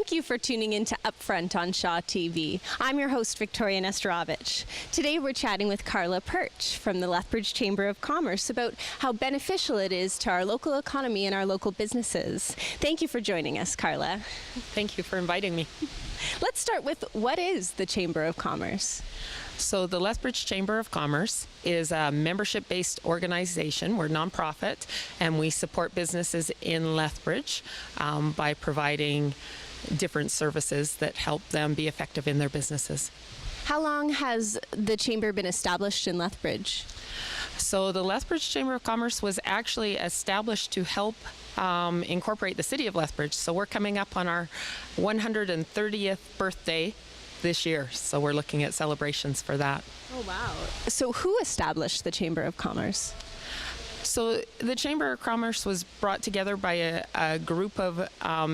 Thank you for tuning in to Upfront on Shaw TV. I'm your host, Victoria Nestorowicz. Today we're chatting with Karla Pyrch from the Lethbridge Chamber of Commerce about how beneficial it is to our local economy and our local businesses. Thank you for joining us, Karla. Thank you for inviting me. Let's start with, what is the Chamber of Commerce? So the Lethbridge Chamber of Commerce is a membership-based organization. We're nonprofit, and we support businesses in Lethbridge by providing different services that help them be effective in their businesses. How long has the Chamber been established in Lethbridge? So the Lethbridge Chamber of Commerce was actually established to help incorporate the city of Lethbridge. So we're coming up on our 130th birthday this year, so we're looking at celebrations for that. Oh, wow. So who established the Chamber of Commerce? So the Chamber of Commerce was brought together by a group of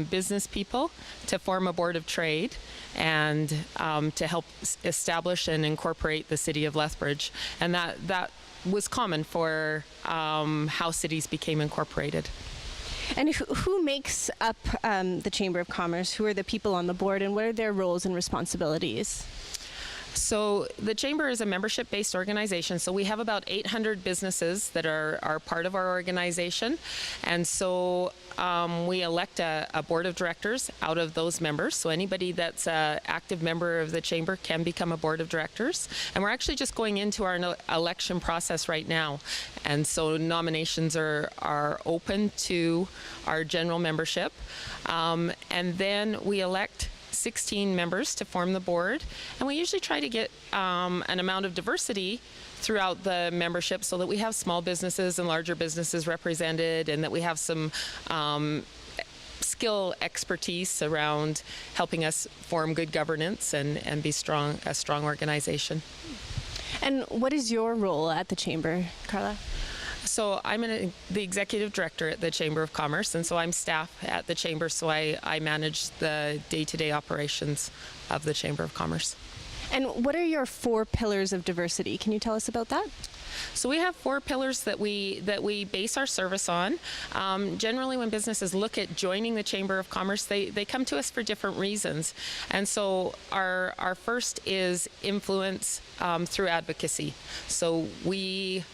business people to form a board of trade and to help establish and incorporate the city of Lethbridge. And that was common for how cities became incorporated. And who makes up the Chamber of Commerce? Who are the people on the board, and what are their roles and responsibilities? So the Chamber is a membership-based organization, so we have about 800 businesses that are part of our organization, and so we elect a board of directors out of those members. So anybody that's an active member of the Chamber can become a board of directors, and we're actually just going into our election process right now, and so nominations are open to our general membership, and then we elect 16 members to form the board, and we usually try to get an amount of diversity throughout the membership so that we have small businesses and larger businesses represented, and that we have some skill expertise around helping us form good governance and be a strong organization. And what is your role at the Chamber, Karla? So I'm the executive director at the Chamber of Commerce, and so I'm staff at the Chamber, so I manage the day-to-day operations of the Chamber of Commerce. And what are your 4 pillars of diversity? Can you tell us about that? So we have 4 pillars that we base our service on. Generally, when businesses look at joining the Chamber of Commerce, they come to us for different reasons. And so our first is influence through advocacy. So we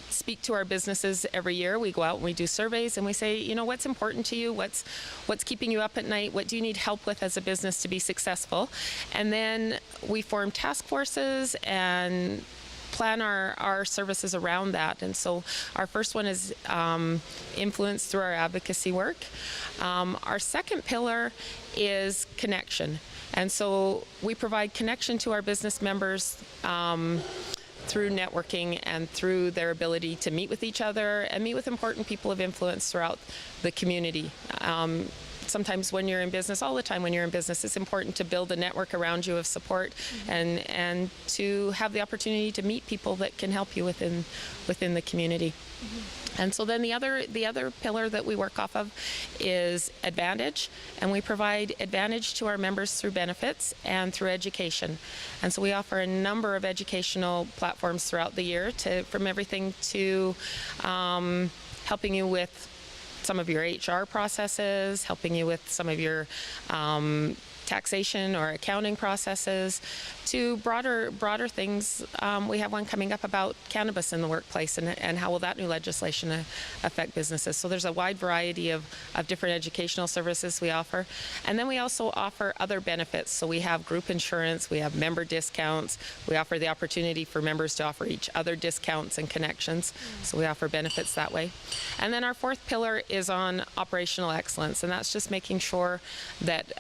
speak to our businesses every year. We go out and we do surveys, and we say, you know, what's important to you? What's keeping you up at night? What do you need help with as a business to be successful? And then we form task forces and plan our services around that. And so our first one is influence through our advocacy work. Our second pillar is connection. And so we provide connection to our business members through networking and through their ability to meet with each other and meet with important people of influence throughout the community. Sometimes when you're in business, all the time when you're in business, it's important to build a network around you of support, and to have the opportunity to meet people that can help you within the community. And so then the other pillar that we work off of is advantage, and we provide advantage to our members through benefits and through education. And so we offer a number of educational platforms throughout the year, from everything to helping you with some of your HR processes, helping you with some of your taxation or accounting processes, to broader things. We have one coming up about cannabis in the workplace, and how will that new legislation affect businesses. So there's a wide variety of different educational services we offer. And then we also offer other benefits. So we have group insurance, we have member discounts, we offer the opportunity for members to offer each other discounts and connections. So we offer benefits that way. And then our fourth pillar is on operational excellence, and that's just making sure that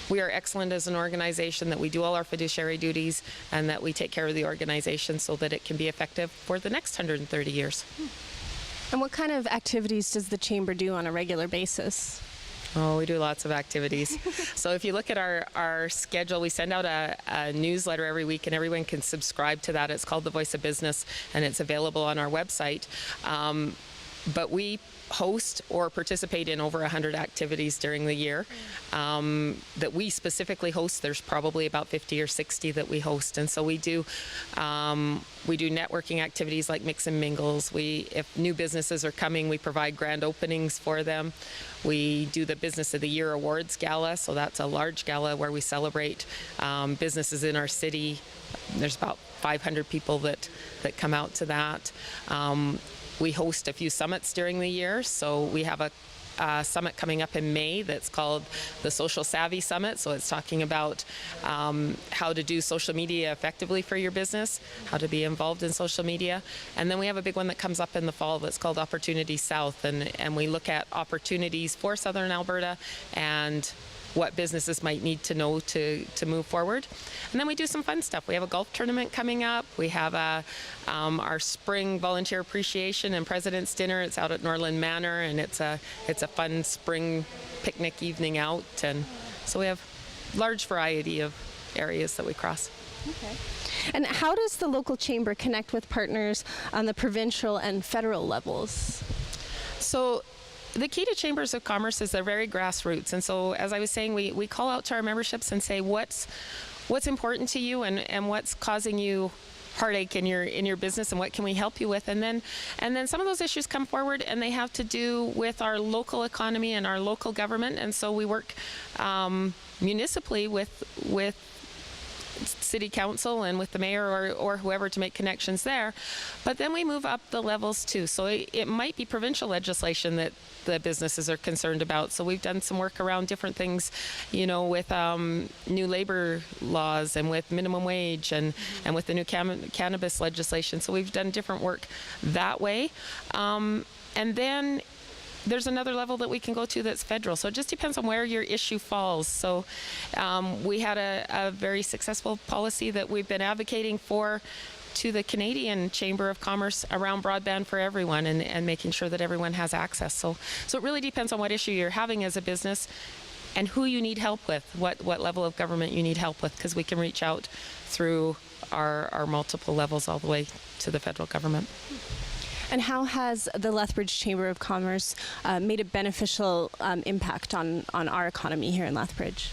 we are excellent as an organization, that we do all our fiduciary duties, and that we take care of the organization so that it can be effective for the next 130 years. And what kind of activities does the Chamber do on a regular basis? Oh, we do lots of activities. So if you look at our schedule, we send out a newsletter every week, and everyone can subscribe to that. It's called The Voice of Business, and it's available on our website. but we host or participate in over 100 activities during the year that we specifically host. There's probably about 50 or 60 that we host, and so we do networking activities like mix and mingles. If new businesses are coming, we provide grand openings for them. We do the Business of the Year Awards Gala, so that's a large gala where we celebrate businesses in our city. There's about 500 people that come out to that. We host a few summits during the year, so we have a summit coming up in May that's called the Social Savvy Summit. So it's talking about how to do social media effectively for your business, how to be involved in social media. And then we have a big one that comes up in the fall that's called Opportunity South, and we look at opportunities for Southern Alberta and what businesses might need to know to move forward. And then we do some fun stuff. We have a golf tournament coming up. We have our spring volunteer appreciation and President's Dinner. It's out at Norland Manor, and it's a fun spring picnic evening out. And so we have a large variety of areas that we cross. Okay. And how does the local chamber connect with partners on the provincial and federal levels? So the key to chambers of commerce is they're very grassroots, and so as I was saying, we call out to our memberships and say what's important to you and what's causing you heartache in your business, and what can we help you with, and then some of those issues come forward and they have to do with our local economy and our local government, and so we work municipally with city council and with the mayor or whoever to make connections there. But then we move up the levels too. So it might be provincial legislation that the businesses are concerned about. So we've done some work around different things, with new labor laws and with minimum wage and with the new cannabis legislation. So we've done different work that way. And then there's another level that we can go to that's federal. So it just depends on where your issue falls. So we had a very successful policy that we've been advocating for to the Canadian Chamber of Commerce around broadband for everyone and making sure that everyone has access. So it really depends on what issue you're having as a business and who you need help with, what level of government you need help with, because we can reach out through our multiple levels all the way to the federal government. And how has the Lethbridge Chamber of Commerce made a beneficial impact on our economy here in Lethbridge?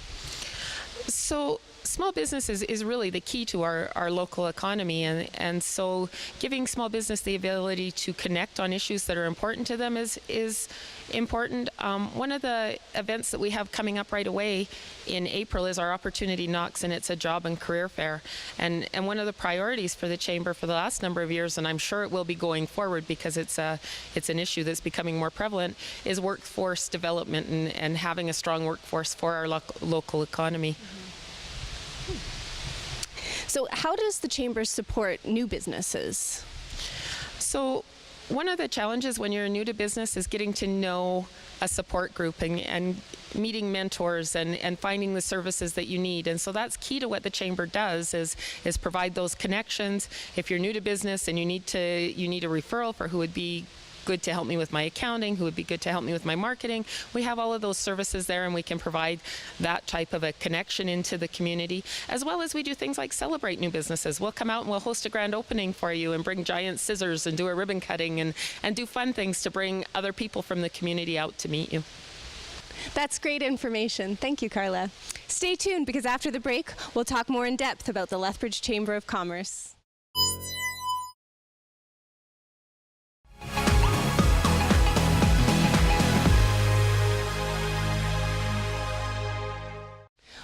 So small business is really the key to our local economy, and so giving small business the ability to connect on issues that are important to them is important. One of the events that we have coming up right away in April is our Opportunity Knocks, and it's a job and career fair. And one of the priorities for the Chamber for the last number of years, and I'm sure it will be going forward because it's an issue that's becoming more prevalent, is workforce development and having a strong workforce for our local economy. So how does the Chamber support new businesses? So one of the challenges when you're new to business is getting to know a support group and meeting mentors and finding the services that you need. And so that's key to what the Chamber does is provide those connections. If you're new to business and you need a referral for who would be good to help me with my accounting, who would be good to help me with my marketing, we have all of those services there, and we can provide that type of a connection into the community, as well as we do things like celebrate new businesses. We'll come out and we'll host a grand opening for you and bring giant scissors and do a ribbon cutting and do fun things to bring other people from the community out to meet you. That's great information. Thank you, Karla. Stay tuned, because after the break, we'll talk more in depth about the Lethbridge Chamber of Commerce.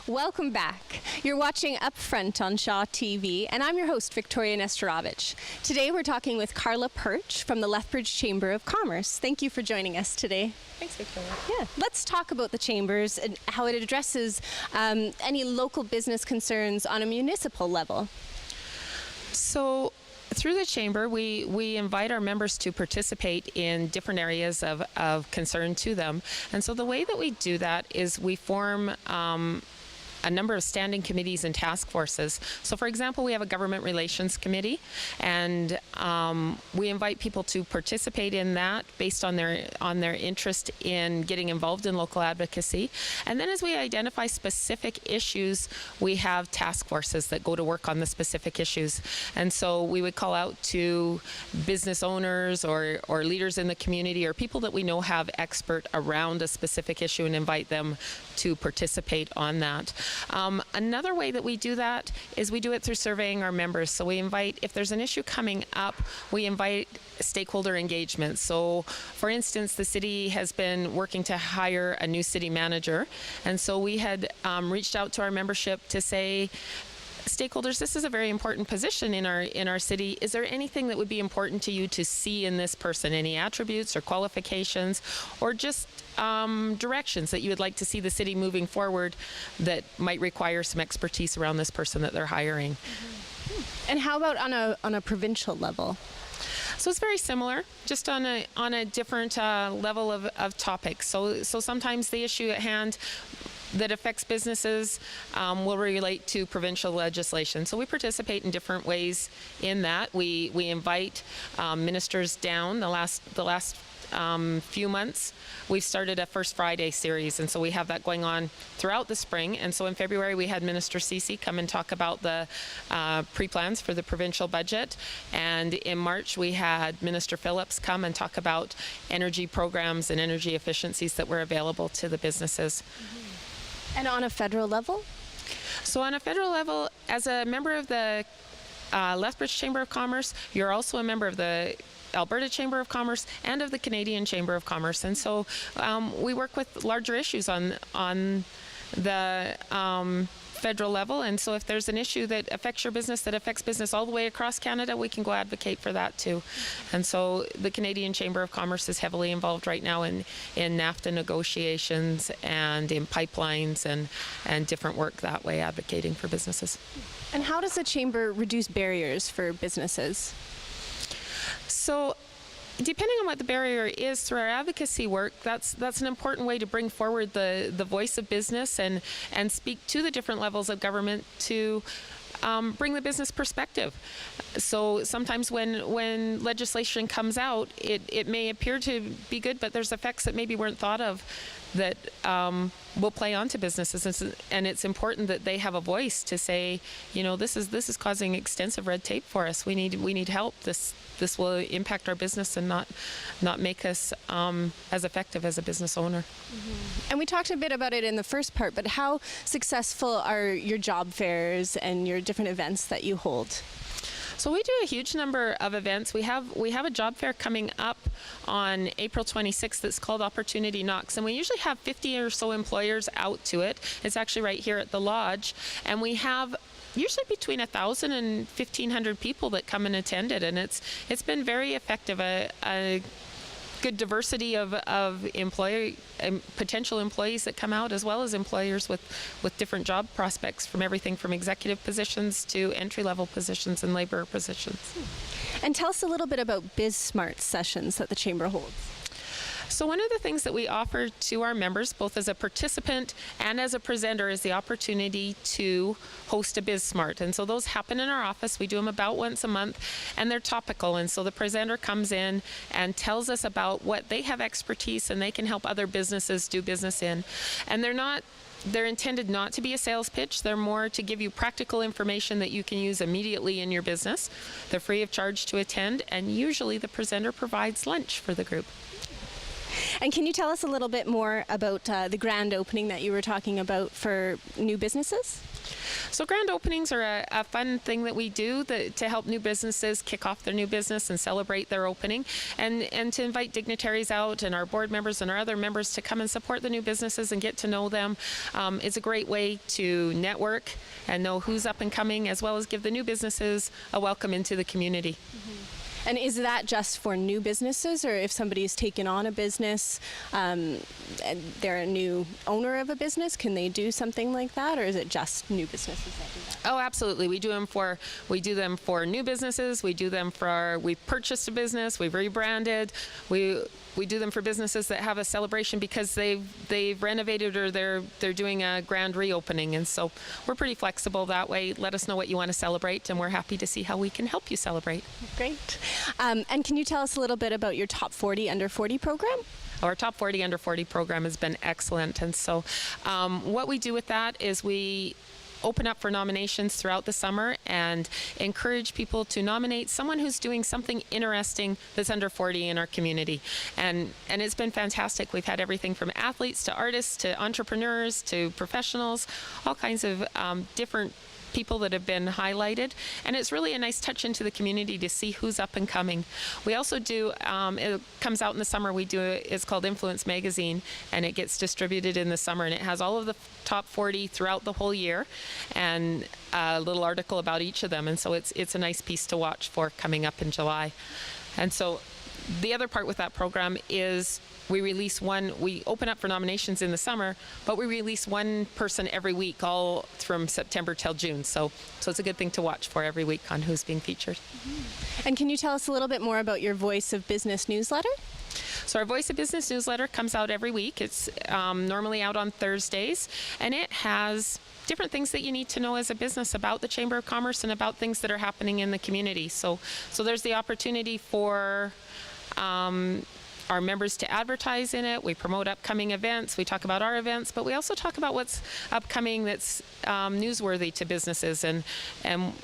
Welcome back. You're watching Upfront on Shaw TV, and I'm your host, Victoria Nestorowicz. Today we're talking with Karla Pyrch from the Lethbridge Chamber of Commerce. Thank you for joining us today. Thanks, Victoria. Yeah, let's talk about the Chambers and how it addresses any local business concerns on a municipal level. So through the Chamber, we invite our members to participate in different areas of concern to them. And so the way that we do that is we form a number of standing committees and task forces. So for example, we have a government relations committee, and we invite people to participate in that based on their interest in getting involved in local advocacy. And then as we identify specific issues, we have task forces that go to work on the specific issues. And so we would call out to business owners or leaders in the community or people that we know have expert around a specific issue and invite them to participate on that. Another way that we do that is we do it through surveying our members. So we invite, if there's an issue coming up, we invite stakeholder engagement. So for instance, the city has been working to hire a new city manager. And so we had reached out to our membership to say, stakeholders, this is a very important position in our city. Is there anything that would be important to you to see in this person? Any attributes or qualifications or just directions that you would like to see the city moving forward that might require some expertise around this person that they're hiring? Mm-hmm. And how about on a provincial level? So it's very similar, just on a different level of topics. So sometimes the issue at hand that affects businesses will relate to provincial legislation. So we participate in different ways in that. We invite ministers down. The last few months, we've started a First Friday series, and so we have that going on throughout the spring. And so in February, we had Minister Ceci come and talk about the pre-plans for the provincial budget. And in March, we had Minister Phillips come and talk about energy programs and energy efficiencies that were available to the businesses. Mm-hmm. And on a federal level? So on a federal level, as a member of the Lethbridge Chamber of Commerce, you're also a member of the Alberta Chamber of Commerce and of the Canadian Chamber of Commerce. And so we work with larger issues on the federal level. And so if there's an issue that affects your business, that affects business all the way across Canada, we can go advocate for that too. And so the Canadian Chamber of Commerce is heavily involved right now in NAFTA negotiations and in pipelines and different work that way, advocating for businesses. And how does the Chamber reduce barriers for businesses? So depending on what the barrier is, through our advocacy work, that's an important way to bring forward the voice of business and speak to the different levels of government to bring the business perspective. So sometimes when legislation comes out, it may appear to be good, but there's effects that maybe weren't thought of that will play onto businesses, and it's important that they have a voice to say, you know, this is causing extensive red tape for us. We need help. This will impact our business and not make us as effective as a business owner. Mm-hmm. And we talked a bit about it in the first part, but how successful are your job fairs and your different events that you hold? So we do a huge number of events. We have a job fair coming up on April 26th that's called Opportunity Knocks, and we usually have 50 or so employers out to it. It's actually right here at the lodge, and we have usually between 1,000 and 1,500 people that come and attend it, and it's been very effective. A good diversity of potential employees that come out, as well as employers with different job prospects, from everything from executive positions to entry-level positions and labor positions. And tell us a little bit about BizSmart sessions that the Chamber holds. So one of the things that we offer to our members, both as a participant and as a presenter, is the opportunity to host a BizSmart. And so those happen in our office. We do them about once a month, and they're topical. And so the presenter comes in and tells us about what they have expertise and they can help other businesses do business in. And they're intended not to be a sales pitch. They're more to give you practical information that you can use immediately in your business. They're free of charge to attend, and usually the presenter provides lunch for the group. And can you tell us a little bit more about the grand opening that you were talking about for new businesses? So grand openings are a fun thing that we do to help new businesses kick off their new business and celebrate their opening, and to invite dignitaries out and our board members and our other members to come and support the new businesses and get to know them. It's a great way to network and know who's up and coming, as well as give the new businesses a welcome into the community. Mm-hmm. And is that just for new businesses, or if somebody's taken on a business and they're a new owner of a business, can they do something like that, or is it just new businesses that do that? Oh, absolutely. We do them for new businesses. We do them for we've purchased a business, we've rebranded. We do them for businesses that have a celebration because they've renovated or they're doing a grand reopening, and so we're pretty flexible that way. Let us know what you want to celebrate, and we're happy to see how we can help you celebrate. Great. And can you tell us a little bit about your Top 40 Under 40 program? Our Top 40 Under 40 program has been excellent, and so what we do with that is we open up for nominations throughout the summer and encourage people to nominate someone who's doing something interesting that's under 40 in our community. And it's been fantastic. We've had everything from athletes to artists to entrepreneurs to professionals, all kinds of different people that have been highlighted, and it's really a nice touch into the community to see who's up and coming. We also do, it comes out in the summer, it's called Influence Magazine, and it gets distributed in the summer, and it has all of the top 40 throughout the whole year and a little article about each of them, and so it's a nice piece to watch for coming up in July. And so the other part with that program is we open up for nominations in the summer, but we release one person every week, all from September till June. So it's a good thing to watch for every week on who's being featured. Mm-hmm. And can you tell us a little bit more about your Voice of Business newsletter? So our Voice of Business newsletter comes out every week. It's normally out on Thursdays, and it has different things that you need to know as a business about the Chamber of Commerce and about things that are happening in the community. So there's the opportunity for our members to advertise in it. We promote upcoming events. We talk about our events, but we also talk about what's upcoming that's newsworthy to businesses and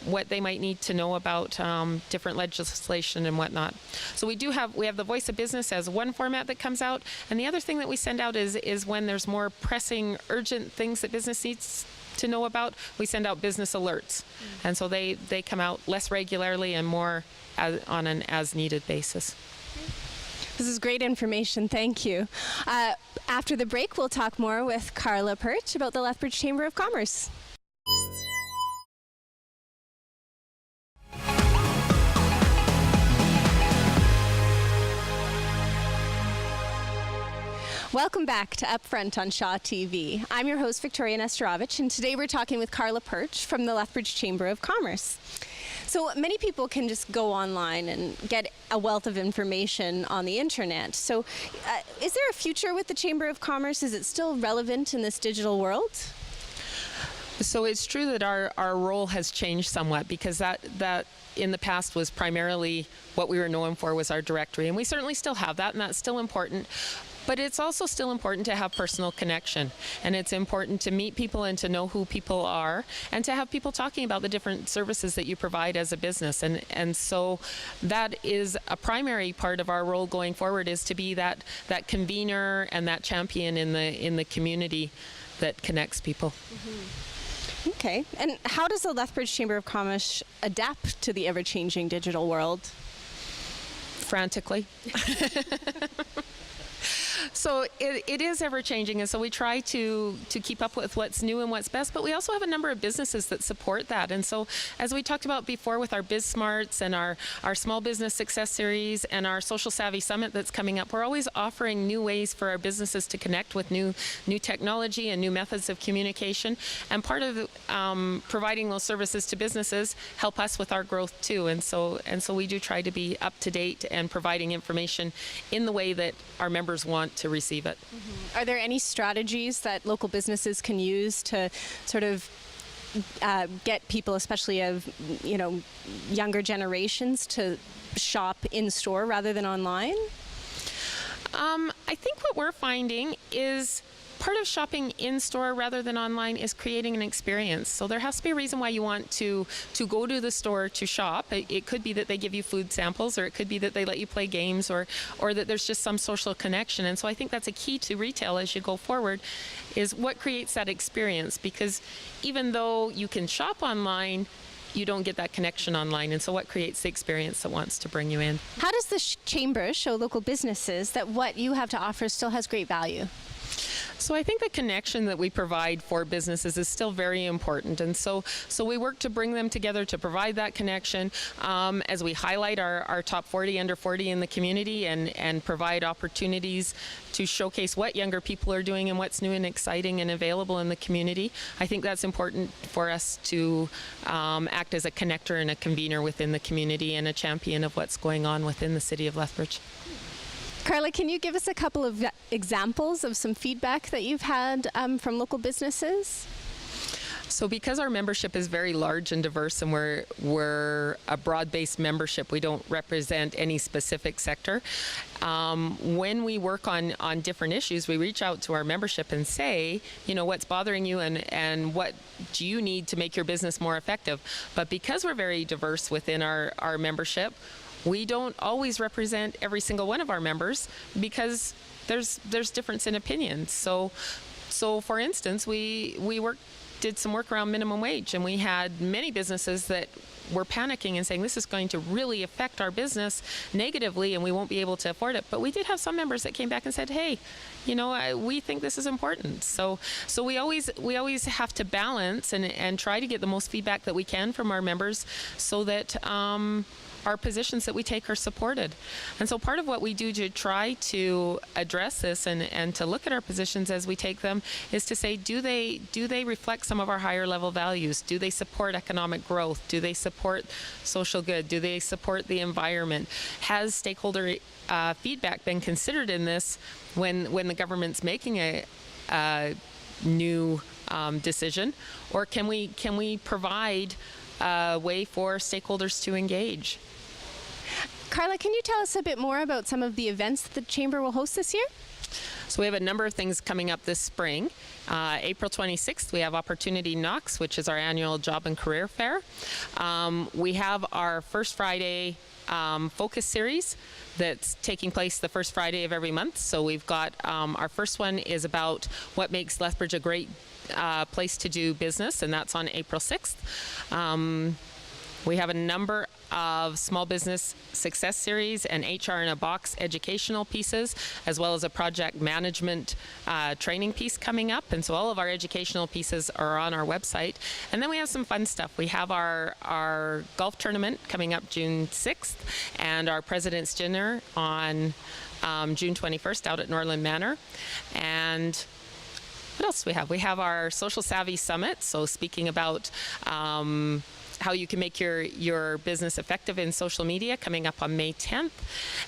what they might need to know about different legislation and whatnot. So we have the Voice of Business as one format that comes out, and the other thing that we send out is when there's more pressing, urgent things that business needs to know about, we send out business alerts. Mm-hmm. And so they come out less regularly and more on an as-needed basis. This is great information. Thank you. After the break, we'll talk more with Karla Pyrch about the Lethbridge Chamber of Commerce. Welcome back to Upfront on Shaw TV. I'm your host, Victoria Nestorowicz, and today we're talking with Karla Pyrch from the Lethbridge Chamber of Commerce. So many people can just go online and get a wealth of information on the internet. So is there a future with the Chamber of Commerce? Is it still relevant in this digital world? So it's true that our role has changed somewhat, because that in the past was primarily what we were known for was our directory, and we certainly still have that, and that's still important. But it's also still important to have personal connection, and it's important to meet people and to know who people are, and to have people talking about the different services that you provide as a business. And so that is a primary part of our role going forward, is to be that convener and that champion in the community that connects people. Mm-hmm. Okay. And how does the Lethbridge Chamber of Commerce adapt to the ever-changing digital world? Frantically. So it is ever-changing, and so we try to keep up with what's new and what's best, but we also have a number of businesses that support that. And so, as we talked about before with our Biz Smarts and our Small Business Success Series and our Social Savvy Summit that's coming up, we're always offering new ways for our businesses to connect with new technology and new methods of communication. And part of providing those services to businesses help us with our growth too. And so we do try to be up to date and providing information in the way that our members want to receive it. Mm-hmm. Are there any strategies that local businesses can use to sort of get people, especially of younger generations, to shop in store rather than online? I think what we're finding is part of shopping in store rather than online is creating an experience. So there has to be a reason why you want to go to the store to shop. It could be that they give you food samples, or it could be that they let you play games, or that there's just some social connection. And so I think that's a key to retail as you go forward, is what creates that experience. Because even though you can shop online, you don't get that connection online. And so what creates the experience that wants to bring you in? How does the Chamber show local businesses that what you have to offer still has great value? So I think the connection that we provide for businesses is still very important, and so we work to bring them together to provide that connection as we highlight our top 40, under 40 in the community, and provide opportunities to showcase what younger people are doing and what's new and exciting and available in the community. I think that's important for us to act as a connector and a convener within the community and a champion of what's going on within the city of Lethbridge. Karla, can you give us a couple of examples of some feedback that you've had from local businesses? So because our membership is very large and diverse, and we're a broad-based membership, we don't represent any specific sector. When we work on different issues, we reach out to our membership and say, you know, what's bothering you and what do you need to make your business more effective. But because we're very diverse within our membership, we don't always represent every single one of our members because there's difference in opinions. So for instance, we did some work around minimum wage, and we had many businesses that were panicking and saying this is going to really affect our business negatively and we won't be able to afford it. But we did have some members that came back and said, hey, you know, we think this is important. So we always have to balance and try to get the most feedback that we can from our members so that our positions that we take are supported. And so part of what we do to try to address this and to look at our positions as we take them is to say, do they reflect some of our higher level values? Do they support economic growth? Do they support social good? Do they support the environment? Has stakeholder feedback been considered in this when the government's making a new decision? Or can we provide a way for stakeholders to engage? Karla, can you tell us a bit more about some of the events that the Chamber will host this year? So we have a number of things coming up this spring. April 26th, we have Opportunity Knocks, which is our annual job and career fair. We have our First Friday focus series that's taking place the first Friday of every month. So we've got our first one is about what makes Lethbridge a great place to do business, and that's on April 6th. We have a number of small business success series and HR in a box educational pieces, as well as a project management training piece coming up. And so all of our educational pieces are on our website. And then we have some fun stuff. We have our golf tournament coming up June 6th and our President's Dinner on June 21st out at Norland Manor. And what else do we have? We have our Social Savvy Summit, so speaking about how you can make your business effective in social media, coming up on May 10th.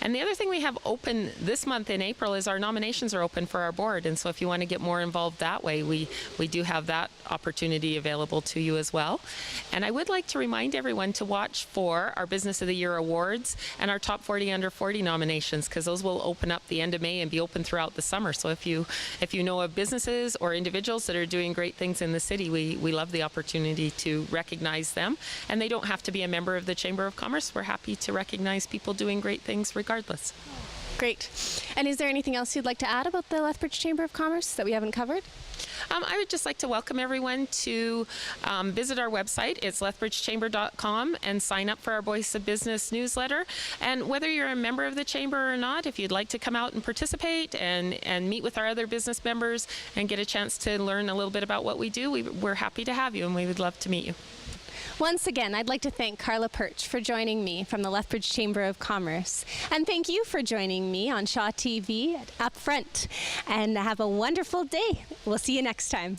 And the other thing we have open this month in April is our nominations are open for our board. And so if you want to get more involved that way, we do have that opportunity available to you as well. And I would like to remind everyone to watch for our Business of the Year awards and our top 40 under 40 nominations, because those will open up the end of May and be open throughout the summer. So if you know of businesses or individuals that are doing great things in the city, we love the opportunity to recognize them. And they don't have to be a member of the Chamber of Commerce. We're happy to recognize people doing great things regardless. Great. And is there anything else you'd like to add about the Lethbridge Chamber of Commerce that we haven't covered? I would just like to welcome everyone to visit our website. It's lethbridgechamber.com and sign up for our Voice of Business newsletter. And whether you're a member of the Chamber or not, if you'd like to come out and participate and meet with our other business members and get a chance to learn a little bit about what we do, we're happy to have you, and we would love to meet you. Once again, I'd like to thank Karla Pyrch for joining me from the Lethbridge Chamber of Commerce. And thank you for joining me on Shaw TV Up Front. And have a wonderful day. We'll see you next time.